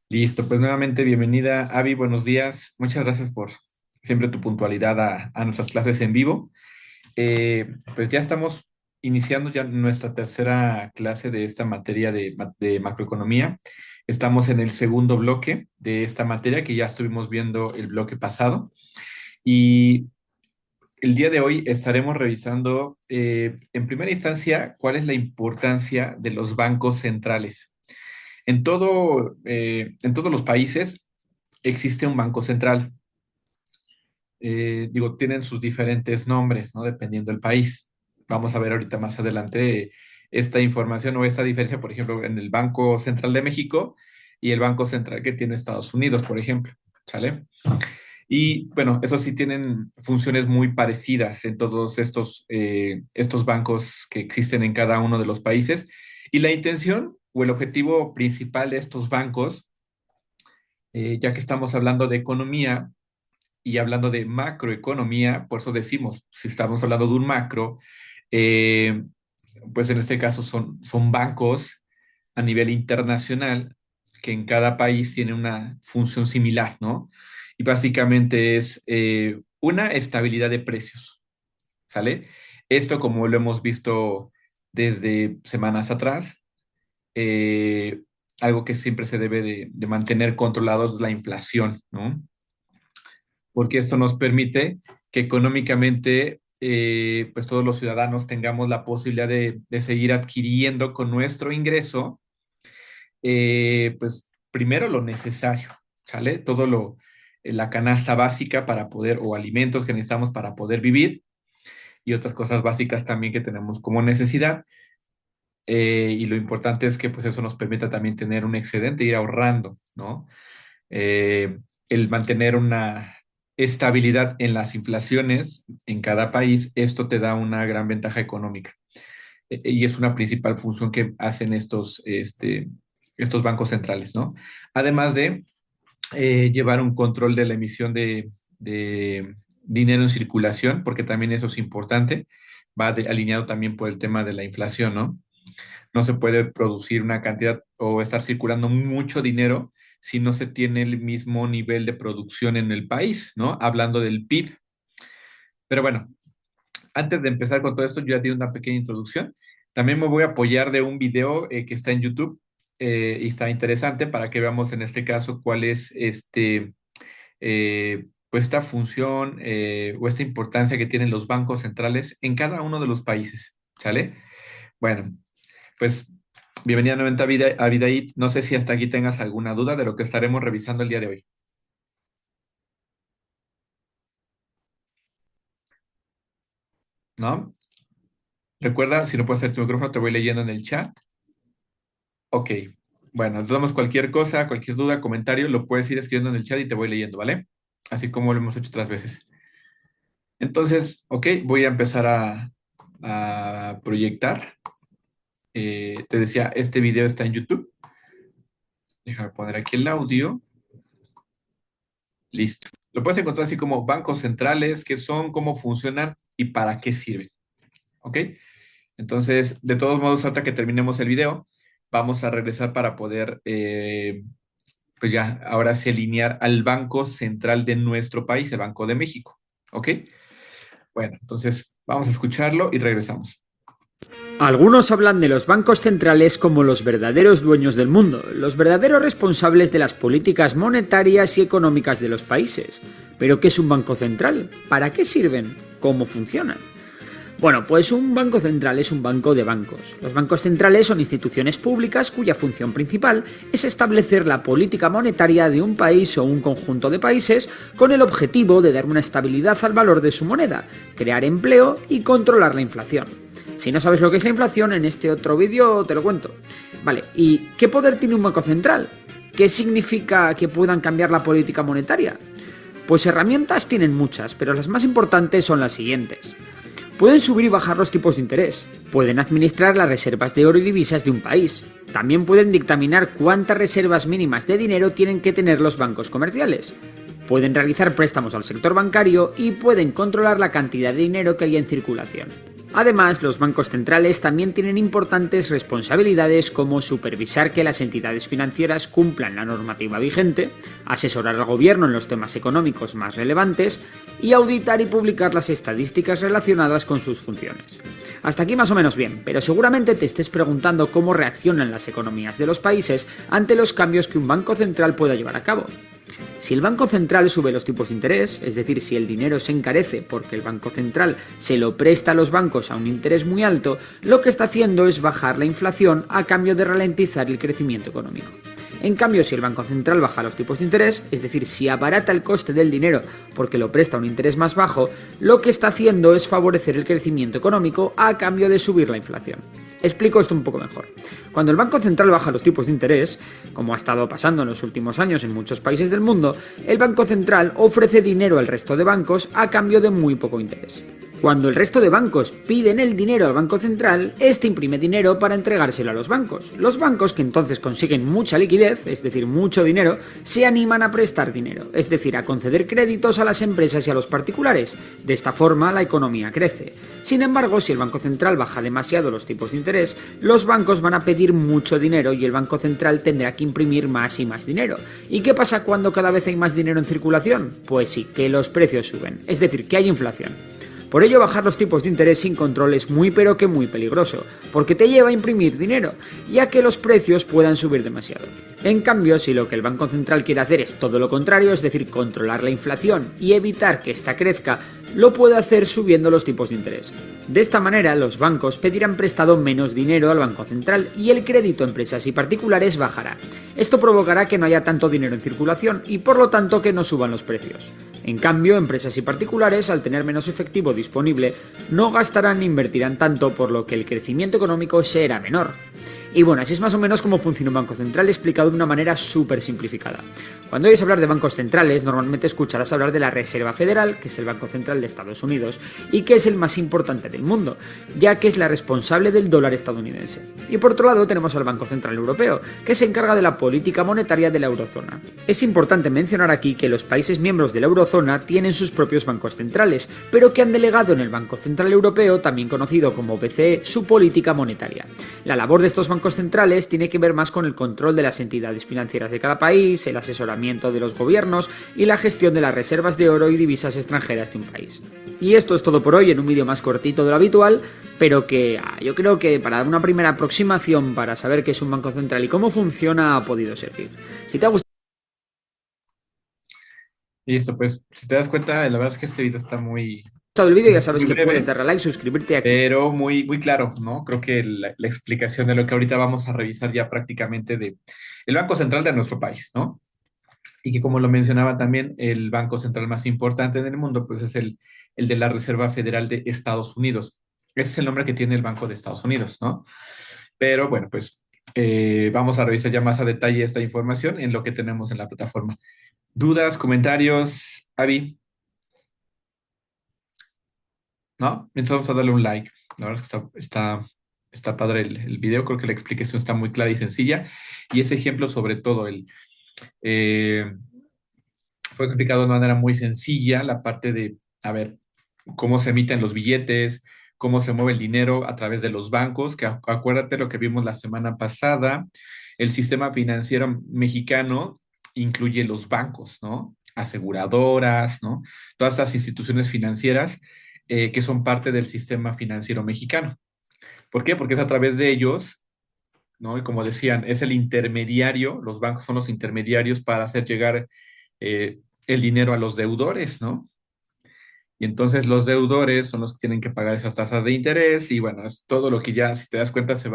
Listo, pues nuevamente bienvenida, Avi, buenos días. Muchas gracias por siempre tu puntualidad a nuestras clases en vivo. Pues ya estamos iniciando ya nuestra tercera clase de esta materia de macroeconomía. Estamos en el segundo bloque de esta materia que ya estuvimos viendo el bloque pasado. Y el día de hoy estaremos revisando, en primera instancia, cuál es la importancia de los bancos centrales. En todos los países existe un banco central. Digo, tienen sus diferentes nombres, ¿no? Dependiendo del país. Vamos a ver ahorita más adelante esta información o esta diferencia, por ejemplo, en el Banco Central de México y el Banco Central que tiene Estados Unidos, por ejemplo. ¿Sale? Y bueno, eso sí tienen funciones muy parecidas en todos estos bancos que existen en cada uno de los países. Y la intención o el objetivo principal de estos bancos, ya que estamos hablando de economía y hablando de macroeconomía, por eso decimos, si estamos hablando de un macro, eh, pues en este caso son bancos a nivel internacional que en cada país tiene una función similar, ¿no? Y básicamente es una estabilidad de precios, ¿sale? Esto como lo hemos visto desde semanas atrás, eh, algo que siempre se debe de mantener controlado es la inflación, ¿no? Porque esto nos permite que económicamente, pues todos los ciudadanos tengamos la posibilidad de seguir adquiriendo con nuestro ingreso, pues primero lo necesario, ¿sale? La canasta básica para poder, o alimentos que necesitamos para poder vivir y otras cosas básicas también que tenemos como necesidad. Y lo importante es que pues eso nos permita también tener un excedente, ir ahorrando, ¿no? eh, el mantener una estabilidad en las inflaciones en cada país, esto te da una gran ventaja económica. Y es una principal función que hacen estos bancos centrales, ¿no? Además de llevar un control de la emisión de dinero en circulación, porque también eso es importante, alineado también por el tema de la inflación, ¿no? No se puede producir una cantidad o estar circulando mucho dinero si no se tiene el mismo nivel de producción en el país, ¿no? Hablando del PIB. Pero bueno, antes de empezar con todo esto, yo ya di una pequeña introducción. También me voy a apoyar de un video que está en YouTube y está interesante para que veamos en este caso cuál es pues esta función o esta importancia que tienen los bancos centrales en cada uno de los países, ¿sale? Bueno, pues bienvenida nuevamente a Abidaid. No sé si hasta aquí tengas alguna duda de lo que estaremos revisando el día de hoy, ¿no? Recuerda, si no puedes hacer tu micrófono, te voy leyendo en el chat. Ok. Bueno, entonces cualquier cosa, cualquier duda, comentario, lo puedes ir escribiendo en el chat y te voy leyendo, ¿vale? Así como lo hemos hecho otras veces. Entonces, ok, voy a empezar a proyectar. Te decía, este video está en YouTube. Déjame poner aquí el audio. Listo. Lo puedes encontrar así como bancos centrales, qué son, cómo funcionan y para qué sirven. ¿Ok? Entonces, de todos modos, ahorita que terminemos el video, vamos a regresar para poder, pues ya, ahora sí alinear al Banco Central de nuestro país, el Banco de México. ¿Ok? Bueno, entonces vamos a escucharlo y regresamos. Algunos hablan de los bancos centrales como los verdaderos dueños del mundo, los verdaderos responsables de las políticas monetarias y económicas de los países. ¿Pero qué es un banco central? ¿Para qué sirven? ¿Cómo funcionan? Bueno, pues un banco central es un banco de bancos. Los bancos centrales son instituciones públicas cuya función principal es establecer la política monetaria de un país o un conjunto de países con el objetivo de dar una estabilidad al valor de su moneda, crear empleo y controlar la inflación. Si no sabes lo que es la inflación, en este otro vídeo te lo cuento. Vale, ¿y qué poder tiene un banco central? ¿Qué significa que puedan cambiar la política monetaria? Pues herramientas tienen muchas, pero las más importantes son las siguientes. Pueden subir y bajar los tipos de interés, pueden administrar las reservas de oro y divisas de un país, también pueden dictaminar cuántas reservas mínimas de dinero tienen que tener los bancos comerciales, pueden realizar préstamos al sector bancario y pueden controlar la cantidad de dinero que hay en circulación. Además, los bancos centrales también tienen importantes responsabilidades como supervisar que las entidades financieras cumplan la normativa vigente, asesorar al gobierno en los temas económicos más relevantes y auditar y publicar las estadísticas relacionadas con sus funciones. Hasta aquí más o menos bien, pero seguramente te estés preguntando cómo reaccionan las economías de los países ante los cambios que un banco central pueda llevar a cabo. Si el Banco Central sube los tipos de interés, es decir, si el dinero se encarece porque el Banco Central se lo presta a los bancos a un interés muy alto, lo que está haciendo es bajar la inflación a cambio de ralentizar el crecimiento económico. En cambio, si el Banco Central baja los tipos de interés, es decir, si abarata el coste del dinero porque lo presta a un interés más bajo, lo que está haciendo es favorecer el crecimiento económico a cambio de subir la inflación. Explico esto un poco mejor. Cuando el Banco Central baja los tipos de interés, como ha estado pasando en los últimos años en muchos países del mundo, el Banco Central ofrece dinero al resto de bancos a cambio de muy poco interés. Cuando el resto de bancos piden el dinero al Banco Central, este imprime dinero para entregárselo a los bancos. Los bancos, que entonces consiguen mucha liquidez, es decir, mucho dinero, se animan a prestar dinero, es decir, a conceder créditos a las empresas y a los particulares. De esta forma, la economía crece. Sin embargo, si el Banco Central baja demasiado los tipos de interés, los bancos van a pedir mucho dinero y el Banco Central tendrá que imprimir más y más dinero. ¿Y qué pasa cuando cada vez hay más dinero en circulación? Pues sí, que los precios suben, es decir, que hay inflación. Por ello, bajar los tipos de interés sin control es muy pero que muy peligroso, porque te lleva a imprimir dinero, y a que los precios puedan subir demasiado. En cambio, si lo que el Banco Central quiere hacer es todo lo contrario, es decir, controlar la inflación y evitar que ésta crezca, lo puede hacer subiendo los tipos de interés. De esta manera, los bancos pedirán prestado menos dinero al Banco Central y el crédito a empresas y particulares bajará. Esto provocará que no haya tanto dinero en circulación y por lo tanto que no suban los precios. En cambio, empresas y particulares, al tener menos efectivo disponible, no gastarán ni invertirán tanto, por lo que el crecimiento económico será menor. Y bueno, así es más o menos cómo funciona un banco central explicado de una manera súper simplificada. Cuando oyes hablar de bancos centrales, normalmente escucharás hablar de la Reserva Federal, que es el Banco Central de Estados Unidos, y que es el más importante del mundo, ya que es la responsable del dólar estadounidense. Y por otro lado tenemos al Banco Central Europeo, que se encarga de la política monetaria de la eurozona. Es importante mencionar aquí que los países miembros de la eurozona tienen sus propios bancos centrales, pero que han delegado en el Banco Central Europeo, también conocido como BCE, su política monetaria. La labor de estos bancos centrales tiene que ver más con el control de las entidades financieras de cada país, el asesoramiento de los gobiernos y la gestión de las reservas de oro y divisas extranjeras de un país. Y esto es todo por hoy, en un vídeo más cortito de lo habitual, pero que yo creo que para dar una primera aproximación para saber qué es un banco central y cómo funciona ha podido servir. Si te ha gustado Listo, pues si te das cuenta, la verdad es que este video está muy, el vídeo, ya sabes muy que puedes breve, darle a like, suscribirte aquí. pero muy, muy claro, ¿no? Creo que la explicación de lo que ahorita vamos a revisar ya prácticamente de el Banco Central de nuestro país, ¿no? Y que como lo mencionaba también, el banco central más importante en el mundo, pues es el de la Reserva Federal de Estados Unidos. Ese es el nombre que tiene el Banco de Estados Unidos, ¿no? Pero bueno, pues vamos a revisar ya más a detalle esta información en lo que tenemos en la plataforma. ¿Dudas, comentarios, Avi? ¿No? Entonces vamos a darle un like. La verdad es que está padre el video. Creo que la explicación está muy clara y sencilla. Y ese ejemplo, sobre todo, eh, fue explicado de una manera muy sencilla la parte de, a ver, cómo se emiten los billetes, cómo se mueve el dinero a través de los bancos, que acuérdate lo que vimos la semana pasada, el sistema financiero mexicano incluye los bancos, ¿no? Aseguradoras, ¿no? Todas estas instituciones financieras que son parte del sistema financiero mexicano. ¿Por qué? Porque es a través de ellos, ¿no? Y como decían, es el intermediario, los bancos son los intermediarios para hacer llegar el dinero a los deudores, ¿no? Y entonces los deudores son los que tienen que pagar esas tasas de interés y bueno, es todo lo que ya, si te das cuenta, se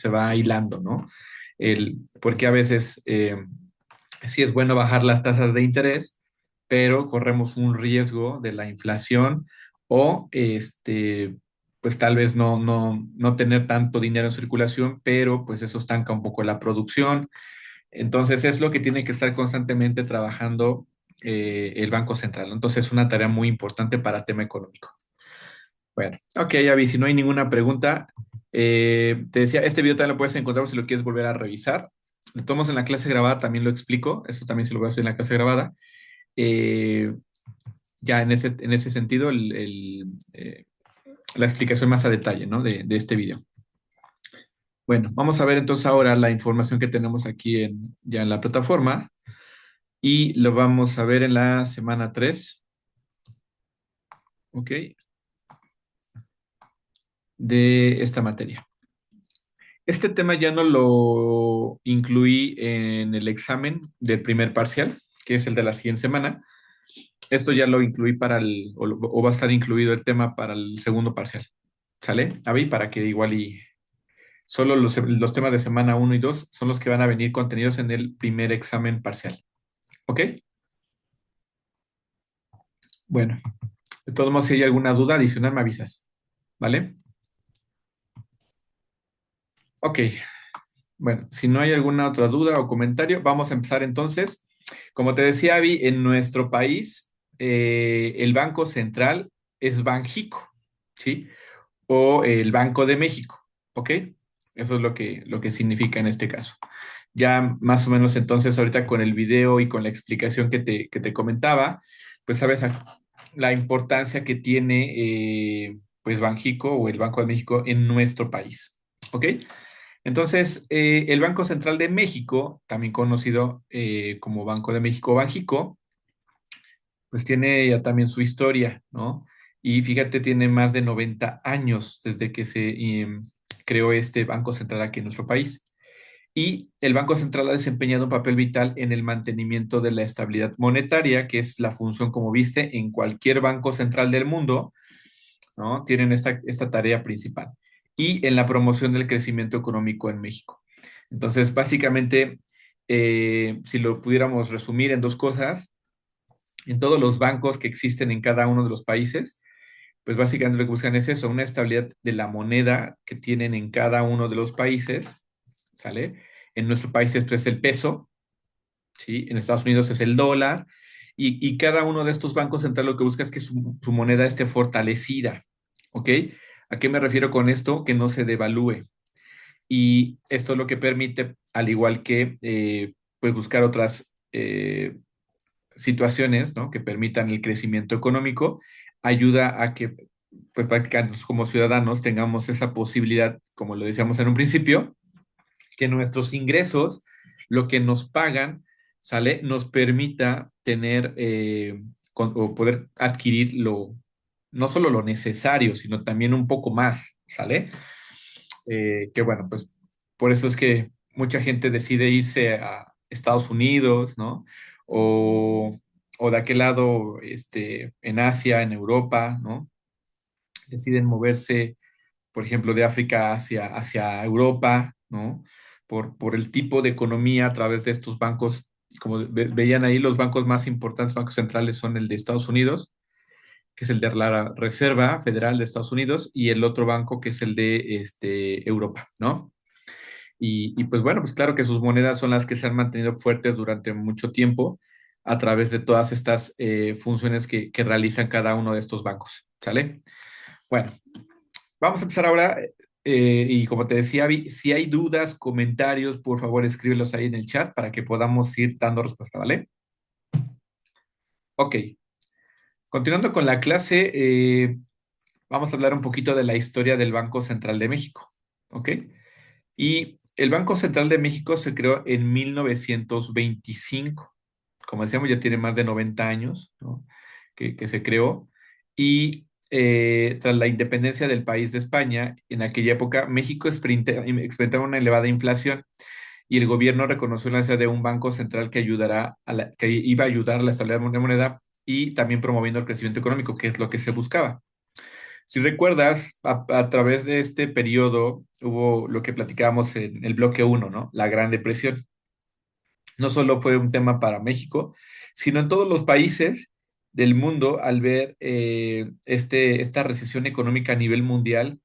va hilando, ¿no? Porque a veces sí es bueno bajar las tasas de interés, pero corremos un riesgo de la inflación o pues tal vez no tener tanto dinero en circulación, pero pues eso estanca un poco la producción. Entonces es lo que tiene que estar constantemente trabajando el Banco Central, ¿no? Entonces es una tarea muy importante para tema económico. Bueno, ok, Avi, si no hay ninguna pregunta, te decía, este video también lo puedes encontrar si lo quieres volver a revisar. Lo tomas en la clase grabada, también lo explico, eso también se lo voy a hacer en la clase grabada. Eh, ya en ese sentido, la explicación más a detalle, ¿no? De este video. Bueno, vamos a ver entonces ahora la información que tenemos aquí ya en la plataforma y lo vamos a ver en la semana 3, ¿ok? De esta materia. Este tema ya no lo incluí en el examen del primer parcial, que es el de la siguiente semana. Esto ya lo incluí o va a estar incluido el tema para el segundo parcial. ¿Sale? Avi, para que igual y solo los temas de semana uno y 2 son los que van a venir contenidos en el primer examen parcial. ¿Ok? Bueno, de todos modos, si hay alguna duda adicional, me avisas. ¿Vale? Ok. Bueno, si no hay alguna otra duda o comentario, vamos a empezar entonces. Como te decía, Avi, en nuestro país, el Banco Central es Banjico, ¿sí? O el Banco de México, ¿ok? Eso es lo que significa en este caso. Ya más o menos entonces ahorita con el video y con la explicación que te comentaba, pues sabes la importancia que tiene pues Banjico o el Banco de México en nuestro país, ¿ok? Entonces, el Banco Central de México, también conocido como Banco de México o Banjico, pues tiene ya también su historia, ¿no? Y fíjate, tiene más de 90 años desde que se creó este Banco Central aquí en nuestro país. Y el Banco Central ha desempeñado un papel vital en el mantenimiento de la estabilidad monetaria, que es la función, como viste, en cualquier banco central del mundo, ¿no? Tienen esta tarea principal. Y en la promoción del crecimiento económico en México. Entonces, básicamente, si lo pudiéramos resumir en dos cosas, en todos los bancos que existen en cada uno de los países, pues básicamente lo que buscan es eso, una estabilidad de la moneda que tienen en cada uno de los países, ¿sale? En nuestro país esto es el peso, ¿sí? En Estados Unidos es el dólar, y cada uno de estos bancos centrales lo que busca es que su moneda esté fortalecida, ¿ok? ¿A qué me refiero con esto? Que no se devalúe. Y esto es lo que permite, al igual que pues buscar otras situaciones, ¿no? Que permitan el crecimiento económico, ayuda a que, pues prácticamente nosotros como ciudadanos tengamos esa posibilidad, como lo decíamos en un principio, que nuestros ingresos, lo que nos pagan, ¿sale? Nos permita tener o poder adquirir no solo lo necesario, sino también un poco más, ¿sale? Que bueno, pues por eso es que mucha gente decide irse a Estados Unidos, ¿no? O, o de aquel lado, en Asia, en Europa, ¿no? Deciden moverse, por ejemplo, de África hacia Europa, ¿no? Por el tipo de economía a través de estos bancos. Como veían ahí, los bancos más importantes, bancos centrales, son el de Estados Unidos, que es el de la Reserva Federal de Estados Unidos, y el otro banco que es el de Europa, ¿no? Pues bueno, pues claro que sus monedas son las que se han mantenido fuertes durante mucho tiempo a través de todas estas funciones que realizan cada uno de estos bancos, ¿sale? Bueno, vamos a empezar ahora. Y como te decía, Avi, si hay dudas, comentarios, por favor escríbelos ahí en el chat para que podamos ir dando respuesta, ¿vale? Ok, continuando con la clase, vamos a hablar un poquito de la historia del Banco Central de México, ¿ok? Y el Banco Central de México se creó en 1925. Como decíamos, ya tiene más de 90 años, ¿no? Que se creó. Y tras la independencia del país de España, en aquella época, México experimentaba una elevada inflación y el gobierno reconoció la necesidad de un banco central que iba a ayudar a la estabilidad de la moneda y también promoviendo el crecimiento económico, que es lo que se buscaba. Si recuerdas, a través de este periodo hubo lo que platicábamos en el bloque uno, ¿no? La Gran Depresión. No solo fue un tema para México, sino en todos los países del mundo al ver esta recesión económica a nivel mundial,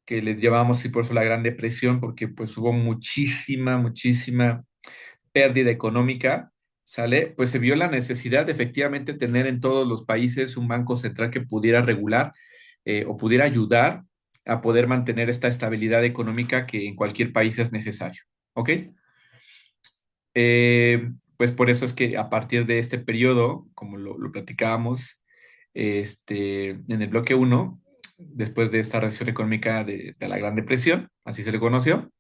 que le llamamos y por eso la Gran Depresión, porque pues hubo muchísima pérdida económica, ¿sale? Pues se vio la necesidad de efectivamente tener en todos los países un banco central que pudiera regular o pudiera ayudar a poder mantener esta estabilidad económica que en cualquier país es necesario. ¿Ok? Pues por eso es que a partir de este periodo, como lo platicábamos en el bloque uno, después de esta recesión económica de la Gran Depresión, así se le conoció.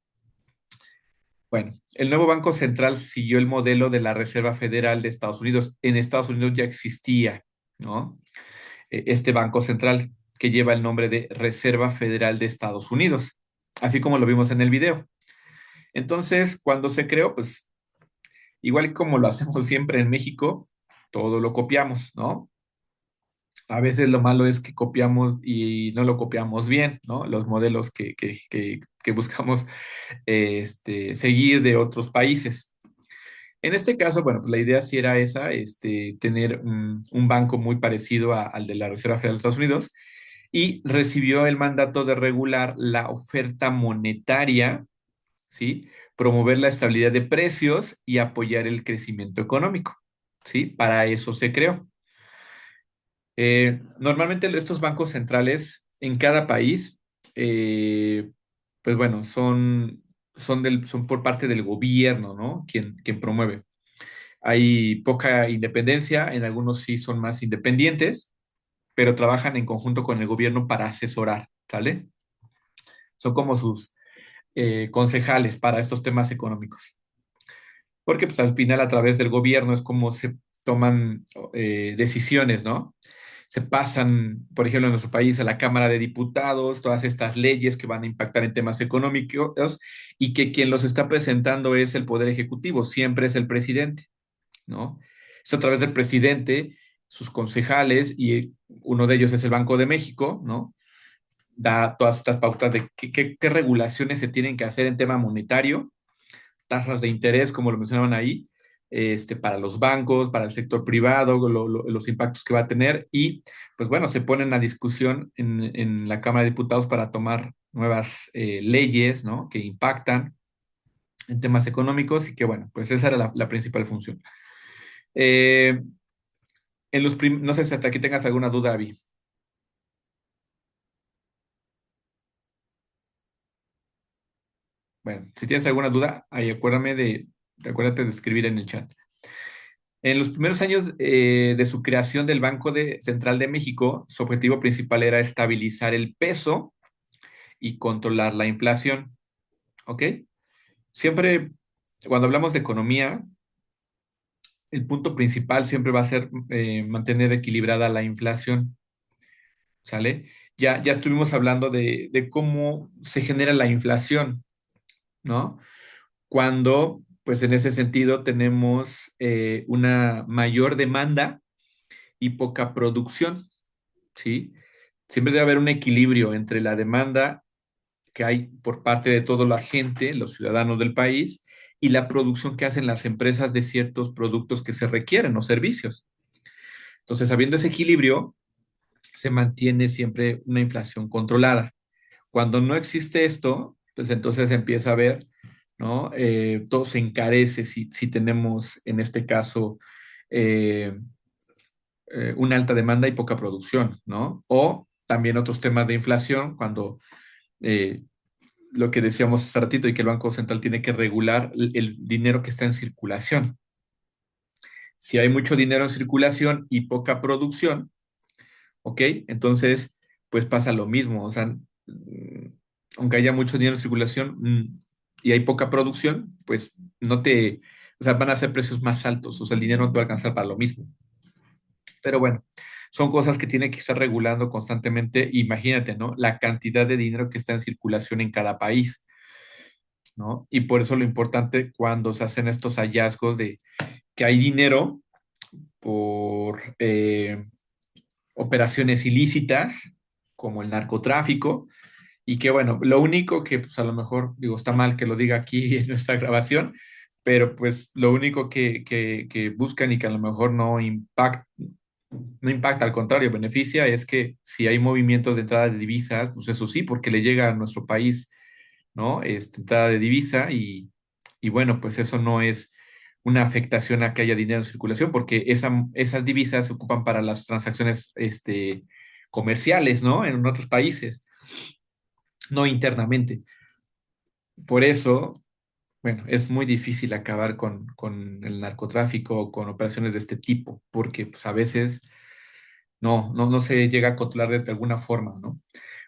Bueno, el nuevo Banco Central siguió el modelo de la Reserva Federal de Estados Unidos. En Estados Unidos ya existía, ¿no? Este Banco Central que lleva el nombre de Reserva Federal de Estados Unidos, así como lo vimos en el video. Entonces, cuando se creó, pues igual como lo hacemos siempre en México, todo lo copiamos, ¿no? A veces lo malo es que copiamos y no lo copiamos bien, ¿no? Los modelos que buscamos seguir de otros países. En este caso, bueno, pues la idea sí era esa, tener un banco muy parecido al de la Reserva Federal de Estados Unidos y recibió el mandato de regular la oferta monetaria, ¿sí? Promover la estabilidad de precios y apoyar el crecimiento económico, ¿sí? Para eso se creó. Normalmente estos bancos centrales en cada país, eh, pues bueno, son por parte del gobierno, ¿no? Quien promueve. Hay poca independencia, en algunos sí son más independientes, pero trabajan en conjunto con el gobierno para asesorar, ¿sale? Son como sus concejales para estos temas económicos. Porque pues al final a través del gobierno es como se toman decisiones, ¿no? Se pasan, por ejemplo, en nuestro país a la Cámara de Diputados, todas estas leyes que van a impactar en temas económicos y que quien los está presentando es el Poder Ejecutivo, siempre es el presidente, ¿no? Es a través del presidente, sus concejales y uno de ellos es el Banco de México, ¿no? Da todas estas pautas de qué regulaciones se tienen que hacer en tema monetario, tasas de interés, como lo mencionaban ahí, para los bancos, para el sector privado, los impactos que va a tener y, pues bueno, se ponen a discusión en la Cámara de Diputados para tomar nuevas leyes, ¿no? Que impactan en temas económicos y que, bueno, pues esa era la principal función. Eh, no sé si hasta aquí tengas alguna duda, Avi. Bueno, si tienes alguna duda, ahí acuérdate de escribir en el chat. En los primeros años de su creación del Central de México, su objetivo principal era estabilizar el peso y controlar la inflación. ¿Ok? Siempre, cuando hablamos de economía, el punto principal siempre va a ser mantener equilibrada la inflación. ¿Sale? Ya estuvimos hablando de cómo se genera la inflación, ¿no? Cuando, pues en ese sentido, tenemos una mayor demanda y poca producción. ¿Sí? Siempre debe haber un equilibrio entre la demanda que hay por parte de toda la gente, los ciudadanos del país, y la producción que hacen las empresas de ciertos productos que se requieren o servicios. Entonces, habiendo ese equilibrio, se mantiene siempre una inflación controlada. Cuando no existe esto, pues entonces empieza a ver, ¿no? Todo se encarece si tenemos, en este caso, eh, una alta demanda y poca producción, ¿no? O también otros temas de inflación, cuando eh, lo que decíamos hace ratito y que el Banco Central tiene que regular el dinero que está en circulación. Si hay mucho dinero en circulación y poca producción, ¿ok? Entonces, pues pasa lo mismo, o sea, aunque haya mucho dinero en circulación y hay poca producción, pues o sea, van a ser precios más altos, o sea, el dinero no te va a alcanzar para lo mismo. Pero bueno, son cosas que tiene que estar regulando constantemente. Imagínate, ¿no? La cantidad de dinero que está en circulación en cada país, ¿no? Y por eso lo importante cuando se hacen estos hallazgos de que hay dinero por operaciones ilícitas, como el narcotráfico, y que bueno, lo único que pues a lo mejor, digo, está mal que lo diga aquí en nuestra grabación, pero pues lo único que buscan y que a lo mejor no impacta, al contrario, beneficia, es que si hay movimientos de entrada de divisas, pues eso sí, porque le llega a nuestro país, ¿no? Entrada de divisa y bueno, pues eso no es una afectación a que haya dinero en circulación, porque esas divisas se ocupan para las transacciones, comerciales, ¿no? En otros países, no internamente. Por eso, bueno, es muy difícil acabar con el narcotráfico o con operaciones de este tipo, porque pues a veces no se llega a controlar de alguna forma, ¿no?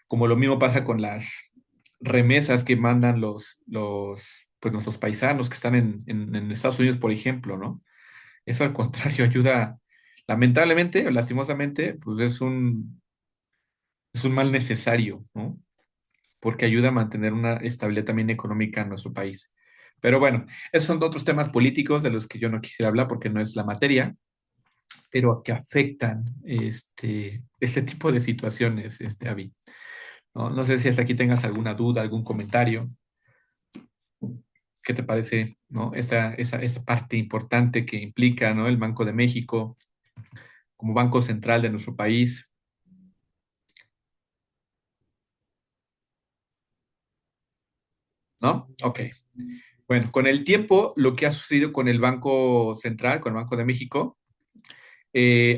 Como lo mismo pasa con las remesas que mandan pues nuestros paisanos que están en Estados Unidos, por ejemplo, ¿no? Eso al contrario ayuda, lamentablemente o lastimosamente, pues es un mal necesario, ¿no? Porque ayuda a mantener una estabilidad también económica en nuestro país. Pero bueno, esos son otros temas políticos de los que yo no quisiera hablar porque no es la materia, pero que afectan este tipo de situaciones, Avi. ¿No? No sé si hasta aquí tengas alguna duda, algún comentario. ¿Qué te parece, ¿no? Esta parte importante que implica, ¿no? El Banco de México como banco central de nuestro país, ¿no? Ok. Bueno, con el tiempo, lo que ha sucedido con el Banco Central, con el Banco de México,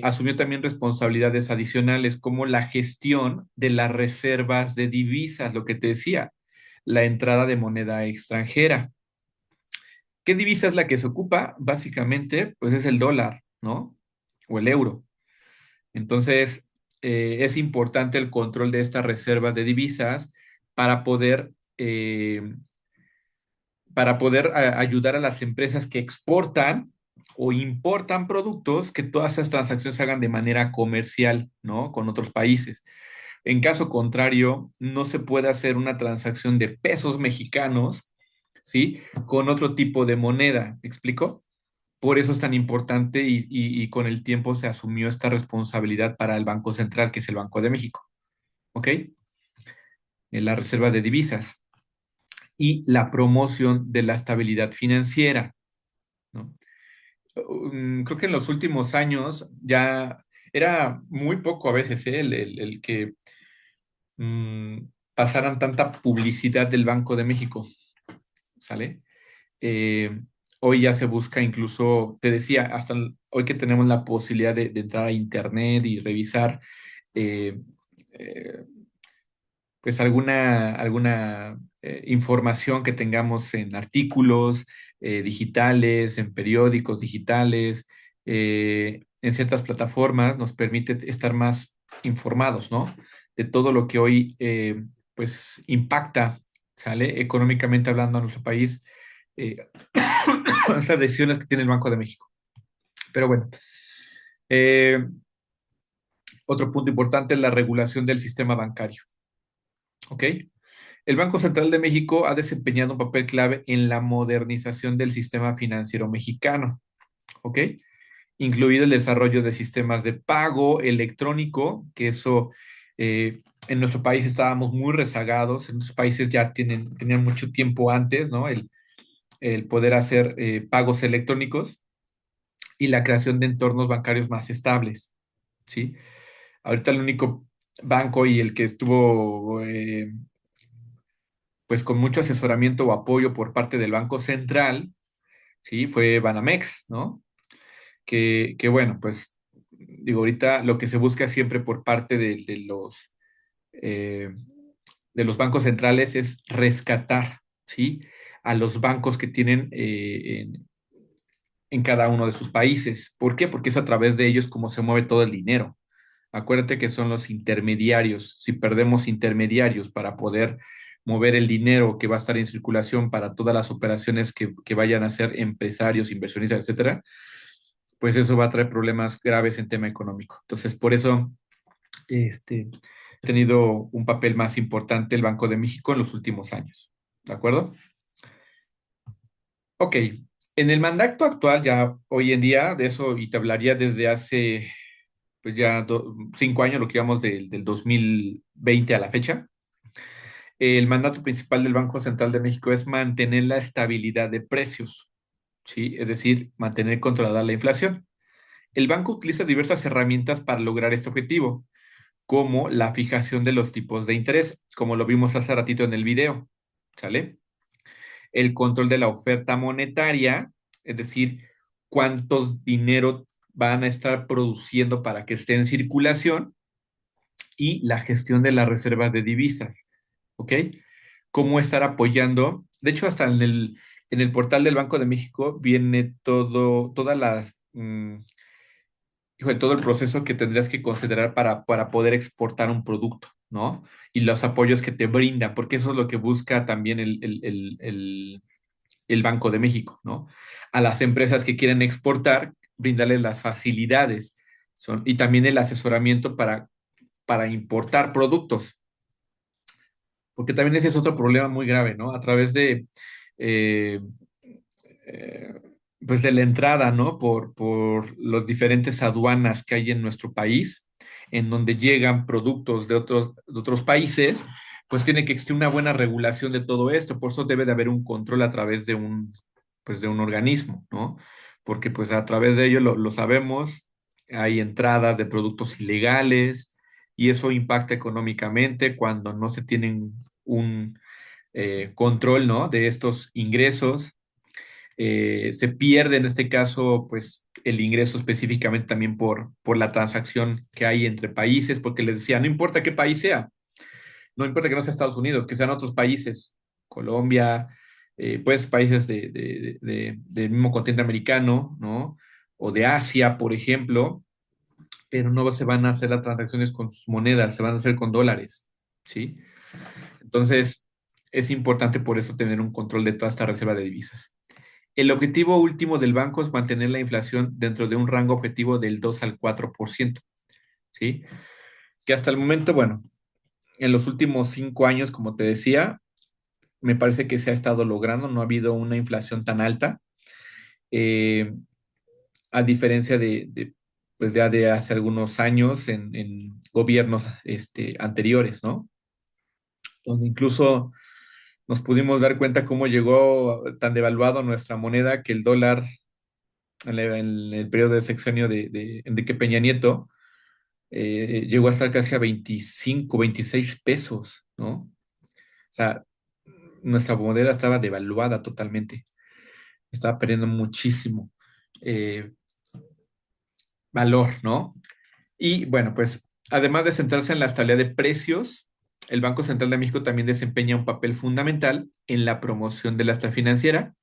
asumió también responsabilidades adicionales como la gestión de las reservas de divisas, lo que te decía, la entrada de moneda extranjera. ¿Qué divisa es la que se ocupa? Básicamente, pues es el dólar, ¿no? O el euro. Entonces, es importante el control de estas reservas de divisas para poder, ayudar a las empresas que exportan o importan productos, que todas esas transacciones se hagan de manera comercial, ¿no? Con otros países. En caso contrario, no se puede hacer una transacción de pesos mexicanos, ¿sí? Con otro tipo de moneda. ¿Me explico? Por eso es tan importante y con el tiempo se asumió esta responsabilidad para el Banco Central, que es el Banco de México, ¿ok? En la reserva de divisas y la promoción de la estabilidad financiera, ¿no? Creo que en los últimos años ya era muy poco a veces, ¿eh? El que pasaran tanta publicidad del Banco de México, ¿sale? Eh, Hoy ya se busca incluso, te decía, hoy que tenemos la posibilidad de entrar a internet y revisar eh, eh, pues alguna información que tengamos en artículos digitales, en periódicos digitales, en ciertas plataformas, nos permite estar más informados, ¿no? De todo lo que hoy pues impacta, ¿sale? Económicamente hablando a nuestro país, eh, esas decisiones que tiene el Banco de México. Pero bueno, eh, otro punto importante es la regulación del sistema bancario, ¿ok? El Banco Central de México ha desempeñado un papel clave en la modernización del sistema financiero mexicano, ¿ok? Incluido el desarrollo de sistemas de pago electrónico, que eso en nuestro país estábamos muy rezagados, en otros países ya tenían mucho tiempo antes, ¿no? El poder hacer pagos electrónicos y la creación de entornos bancarios más estables, ¿sí? Ahorita el único banco y el que estuvo pues con mucho asesoramiento o apoyo por parte del Banco Central, ¿sí? Fue Banamex, ¿no? Que bueno, pues digo, ahorita lo que se busca siempre por parte eh, de los bancos centrales es rescatar, ¿sí? A los bancos que tienen en cada uno de sus países. ¿Por qué? Porque es a través de ellos como se mueve todo el dinero. Acuérdate que son los intermediarios. Si perdemos intermediarios para poder mover el dinero que va a estar en circulación para todas las operaciones que vayan a hacer empresarios, inversionistas, etcétera, pues eso va a traer problemas graves en tema económico. Entonces, por eso, ha tenido un papel más importante el Banco de México en los últimos años. ¿De acuerdo? Ok. En el mandato actual, ya hoy en día, de eso y te hablaría desde hace, pues ya 5 años, lo que llamamos del 2020 a la fecha. El mandato principal del Banco Central de México es mantener la estabilidad de precios, ¿sí? Es decir, mantener controlada la inflación. El banco utiliza diversas herramientas para lograr este objetivo, como la fijación de los tipos de interés, como lo vimos hace ratito en el video, ¿sale? El control de la oferta monetaria, es decir, cuántos dinero van a estar produciendo para que esté en circulación, y la gestión de las reservas de divisas, ¿ok? Cómo estar apoyando. De hecho, hasta en el portal del Banco de México viene todas las híjole, todo el proceso que tendrías que considerar para poder exportar un producto, ¿no? Y los apoyos que te brinda, porque eso es lo que busca también el Banco de México, ¿no? A las empresas que quieren exportar, brindarles las facilidades y también el asesoramiento para importar productos, porque también ese es otro problema muy grave, ¿no? A través eh, eh, pues de la entrada, ¿no? Por las diferentes aduanas que hay en nuestro país, en donde llegan productos de otros países, pues tiene que existir una buena regulación de todo esto. Por eso debe de haber un control a través pues de un organismo, ¿no? Porque pues a través de ello lo sabemos, hay entrada de productos ilegales y eso impacta económicamente cuando no se tienen un control, ¿no? De estos ingresos. Se pierde en este caso, pues, el ingreso específicamente también por la transacción que hay entre países, porque les decía, no importa qué país sea, no importa que no sea Estados Unidos, que sean otros países, Colombia, pues países del mismo continente americano, ¿no? O de Asia, por ejemplo, pero no se van a hacer las transacciones con sus monedas, se van a hacer con dólares, ¿sí? Entonces, es importante por eso tener un control de toda esta reserva de divisas. El objetivo último del banco es mantener la inflación dentro de un rango objetivo del 2 al 4%, ¿sí? Que hasta el momento, bueno, en los últimos 5 años, como te decía, me parece que se ha estado logrando, no ha habido una inflación tan alta, eh, a diferencia pues ya de hace algunos años en gobiernos anteriores, ¿no? Donde incluso nos pudimos dar cuenta cómo llegó tan devaluado nuestra moneda que el dólar en el periodo de sexenio de Enrique Peña Nieto, llegó a estar casi a 25, 26 pesos, ¿no? O sea, nuestra moneda estaba devaluada totalmente, estaba perdiendo muchísimo eh, valor, ¿no? Y bueno, pues además de centrarse en la estabilidad de precios, el Banco Central de México también desempeña un papel fundamental en la promoción de la estabilidad financiera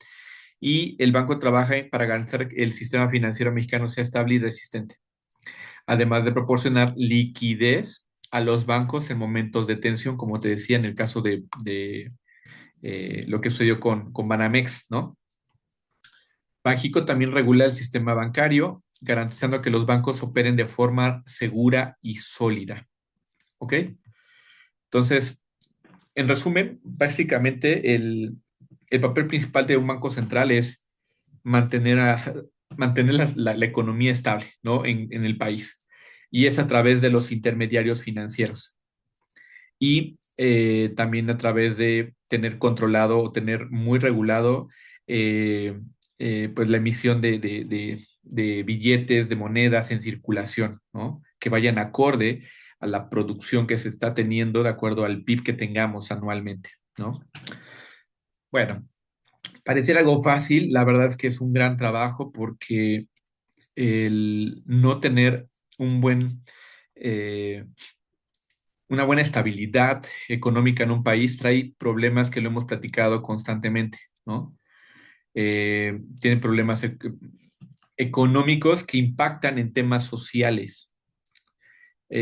y el banco trabaja para garantizar que el sistema financiero mexicano sea estable y resistente, además de proporcionar liquidez a los bancos en momentos de tensión, como te decía en el caso de lo que sucedió con Banamex, ¿no? Banxico también regula el sistema bancario, garantizando que los bancos operen de forma segura y sólida, ¿ok? Entonces, en resumen, básicamente el papel principal de un banco central es mantener, mantener la economía estable, ¿no? En el país. Y es a través de los intermediarios financieros. Y también a través de tener controlado o tener muy regulado eh, pues la emisión de billetes, de monedas en circulación, ¿no? Que vayan acorde a la producción que se está teniendo de acuerdo al PIB que tengamos anualmente, ¿no? Bueno, pareciera algo fácil, la verdad es que es un gran trabajo porque el no tener un buen, eh, una buena estabilidad económica en un país trae problemas que lo hemos platicado constantemente, ¿no? Tiene problemas económicos que impactan en temas sociales.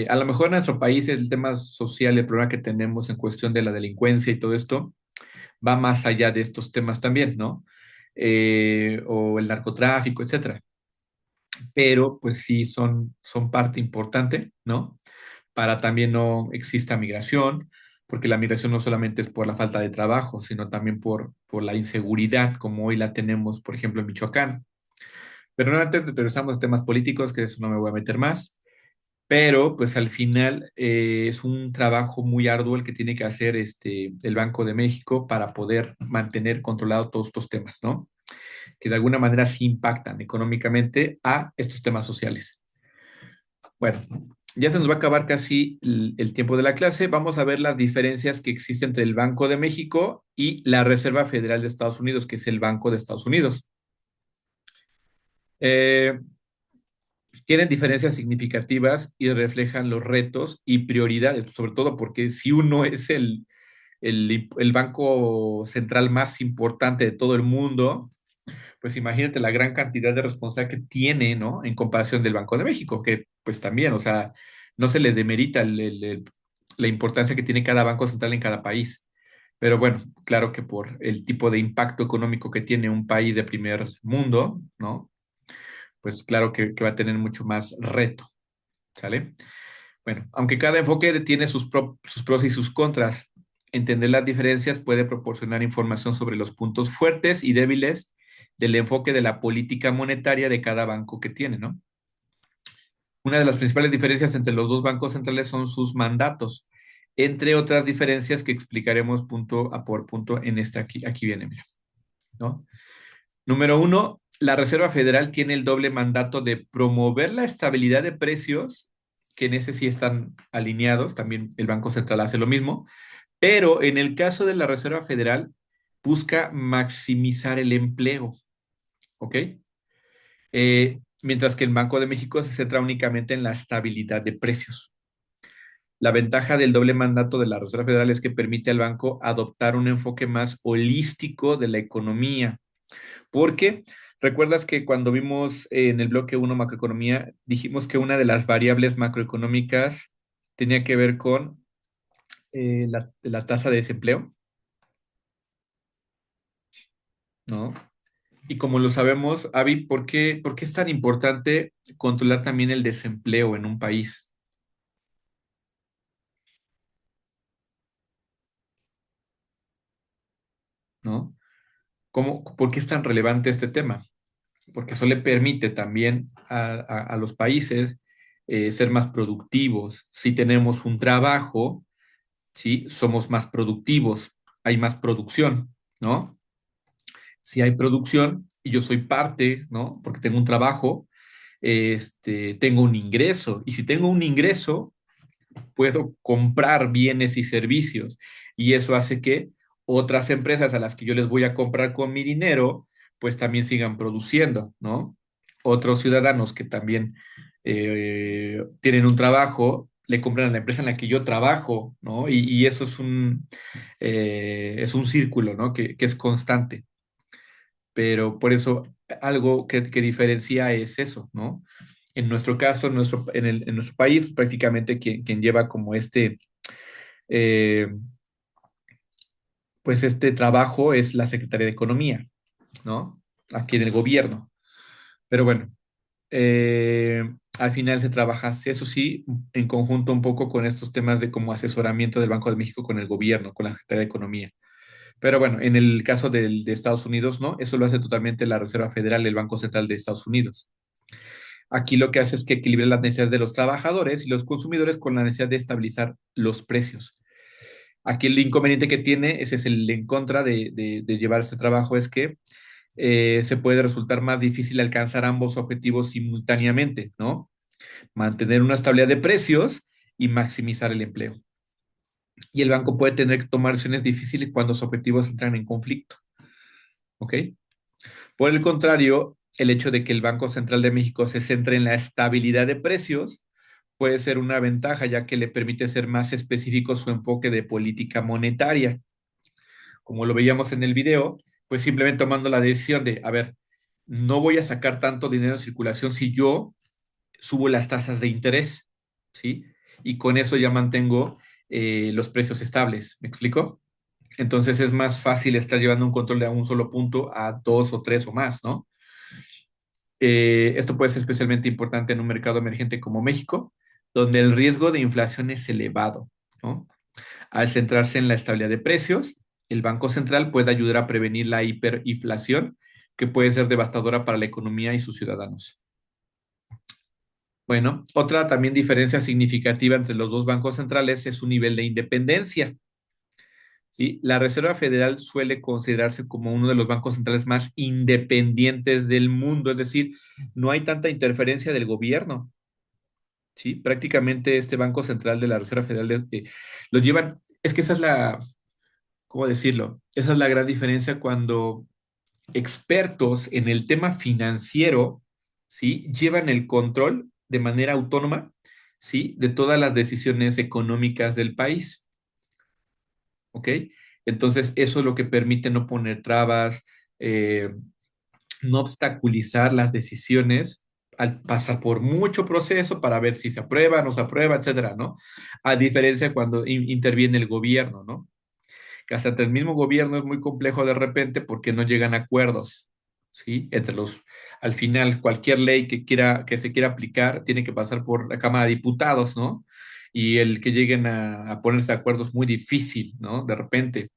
A lo mejor en nuestro país el tema social, el problema que tenemos en cuestión de la delincuencia y todo esto, va más allá de estos temas también, ¿no? O el narcotráfico, etcétera. Pero pues sí son parte importante, ¿no? Para también no exista migración, porque la migración no solamente es por la falta de trabajo, sino también por la inseguridad, como hoy la tenemos, por ejemplo, en Michoacán. Pero no, antes regresamos a temas políticos, que de eso no me voy a meter más, pero pues al final es un trabajo muy arduo el que tiene que hacer el Banco de México para poder mantener controlado todos estos temas, ¿no? Que de alguna manera sí impactan económicamente a estos temas sociales. Bueno, ya se nos va a acabar casi el tiempo de la clase. Vamos a ver las diferencias que existen entre el Banco de México y la Reserva Federal de Estados Unidos, que es el Banco de Estados Unidos. Eh, Tienen diferencias significativas y reflejan los retos y prioridades, sobre todo porque si uno es el banco central más importante de todo el mundo, pues imagínate la gran cantidad de responsabilidad que tiene, ¿no? En comparación del Banco de México, que pues también, o sea, no se le demerita la importancia que tiene cada banco central en cada país. Pero bueno, claro que por el tipo de impacto económico que tiene un país de primer mundo, ¿no? Pues claro que va a tener mucho más reto, ¿sale? Bueno, aunque cada enfoque tiene sus pros y sus contras, entender las diferencias puede proporcionar información sobre los puntos fuertes y débiles del enfoque de la política monetaria de cada banco que tiene, ¿no? Una de las principales diferencias entre los dos bancos centrales son sus mandatos, entre otras diferencias que explicaremos punto a por punto en esta aquí. Aquí viene, mira, ¿no? Número uno, la Reserva Federal tiene el doble mandato de promover la estabilidad de precios, que en ese sí están alineados, también el Banco Central hace lo mismo, pero en el caso de la Reserva Federal, busca maximizar el empleo, ¿ok? Mientras que el Banco de México se centra únicamente en la estabilidad de precios. La ventaja del doble mandato de la Reserva Federal es que permite al banco adoptar un enfoque más holístico de la economía. Porque recuerdas que cuando vimos en el bloque uno macroeconomía, dijimos que una de las variables macroeconómicas tenía que ver con la tasa de desempleo, ¿no? Y como lo sabemos, Avi, por qué es tan importante controlar también el desempleo en un país, ¿no? ¿Por qué es tan relevante este tema? Porque eso le permite también a los países ser más productivos. Si tenemos un trabajo, ¿sí? Somos más productivos, hay más producción, ¿no? Si hay producción y yo soy parte, ¿no? Porque tengo un trabajo, tengo un ingreso. Y si tengo un ingreso, puedo comprar bienes y servicios. Y eso hace que otras empresas a las que yo les voy a comprar con mi dinero, pues también sigan produciendo, ¿no? Otros ciudadanos que también tienen un trabajo, le compran a la empresa en la que yo trabajo, ¿no? Y eso es un círculo, ¿no? Que es constante. Pero por eso algo que diferencia es eso, ¿no? En nuestro caso, en nuestro país, prácticamente quien lleva como eh, pues este trabajo es la Secretaría de Economía, ¿no? Aquí en el gobierno. Pero bueno, al final se trabaja, sí, eso sí, en conjunto un poco con estos temas de como asesoramiento del Banco de México con el gobierno, con la Secretaría de Economía. Pero bueno, en el caso de Estados Unidos, ¿no? Eso lo hace totalmente la Reserva Federal, el Banco Central de Estados Unidos. Aquí lo que hace es que equilibra las necesidades de los trabajadores y los consumidores con la necesidad de estabilizar los precios. Aquí el inconveniente que tiene, ese es el en contra de llevar este trabajo, es que se puede resultar más difícil alcanzar ambos objetivos simultáneamente, ¿no? Mantener una estabilidad de precios y maximizar el empleo. Y el banco puede tener que tomar decisiones difíciles cuando sus objetivos entran en conflicto, ¿ok? Por el contrario, el hecho de que el Banco Central de México se centre en la estabilidad de precios puede ser una ventaja, ya que le permite ser más específico su enfoque de política monetaria. Como lo veíamos en el video, pues simplemente tomando la decisión de, a ver, no voy a sacar tanto dinero en circulación si yo subo las tasas de interés, ¿sí? Y con eso ya mantengo los precios estables, ¿me explico? Entonces es más fácil estar llevando un control de un solo punto a dos o tres o más, ¿no? Esto puede ser especialmente importante en un mercado emergente como México, donde el riesgo de inflación es elevado, ¿no? Al centrarse en la estabilidad de precios, el Banco Central puede ayudar a prevenir la hiperinflación, que puede ser devastadora para la economía y sus ciudadanos. Bueno, otra también diferencia significativa entre los dos bancos centrales es su nivel de independencia. ¿Sí? La Reserva Federal suele considerarse como uno de los bancos centrales más independientes del mundo, es decir, no hay tanta interferencia del gobierno. ¿Sí? Prácticamente este Banco Central de la Reserva Federal lo llevan, es que esa es ¿cómo decirlo? Esa es la gran diferencia cuando expertos en el tema financiero, ¿sí? Llevan el control de manera autónoma, ¿sí? De todas las decisiones económicas del país, ¿ok? Entonces, eso es lo que permite no poner trabas, eh, no obstaculizar las decisiones al pasar por mucho proceso para ver si se aprueba, no se aprueba, etcétera, ¿no? A diferencia de cuando interviene el gobierno, ¿no? Que hasta entre el mismo gobierno es muy complejo de repente porque no llegan a acuerdos, ¿sí? Al final, cualquier ley que se quiera aplicar tiene que pasar por la Cámara de Diputados, ¿no? Y el que lleguen a ponerse de acuerdo es muy difícil, ¿no? De repente.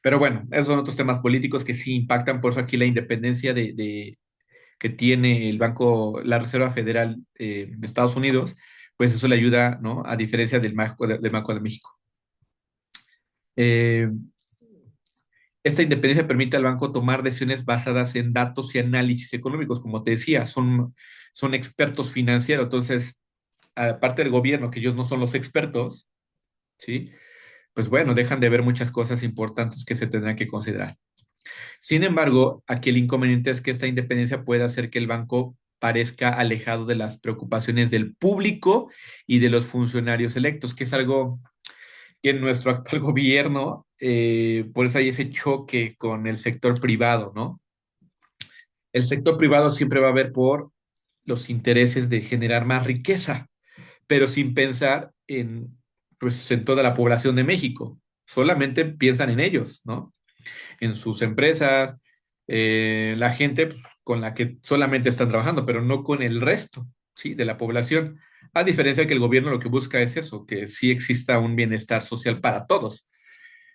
Pero bueno, esos son otros temas políticos que sí impactan, por eso aquí la independencia que tiene el Banco, la Reserva Federal de Estados Unidos, pues eso le ayuda, ¿no? A diferencia del Banco de México. Eh, Esta independencia permite al banco tomar decisiones basadas en datos y análisis económicos, como te decía, son expertos financieros, entonces, aparte del gobierno, que ellos no son los expertos, ¿sí? Pues bueno, dejan de ver muchas cosas importantes que se tendrán que considerar. Sin embargo, aquí el inconveniente es que esta independencia puede hacer que el banco parezca alejado de las preocupaciones del público y de los funcionarios electos, que es algo que en nuestro actual gobierno, por eso hay ese choque con el sector privado, ¿no? El sector privado siempre va a ver por los intereses de generar más riqueza, pero sin pensar pues, en toda la población de México. Solamente piensan en ellos, ¿no? En sus empresas, la gente pues, con la que solamente están trabajando, pero no con el resto, ¿sí? De la población. A diferencia de que el gobierno lo que busca es eso, que sí exista un bienestar social para todos.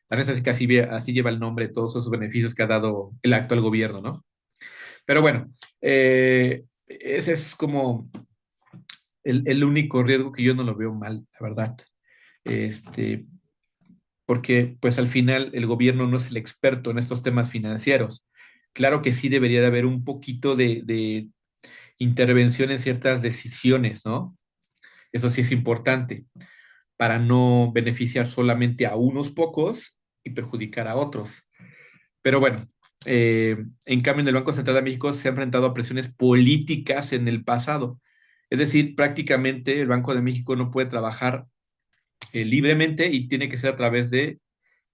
También es así que así lleva el nombre de todos esos beneficios que ha dado el actual gobierno, ¿no? Pero bueno, ese es como el único riesgo que yo no lo veo mal, la verdad. Este, porque pues al final el gobierno no es el experto en estos temas financieros. Claro que sí debería de haber un poquito de intervención en ciertas decisiones, ¿no? Eso sí es importante para no beneficiar solamente a unos pocos y perjudicar a otros. Pero bueno, en cambio en el Banco Central de México se ha enfrentado a presiones políticas en el pasado. Es decir, prácticamente el Banco de México no puede trabajar libremente y tiene que ser a través de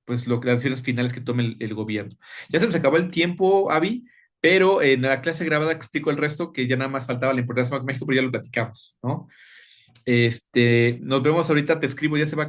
pues las decisiones finales que tome el gobierno. Ya se nos acabó el tiempo, Avi, pero en la clase grabada explico el resto, que ya nada más faltaba la importancia de México, pero ya lo platicamos, ¿no? Nos vemos ahorita, te escribo, ya se va a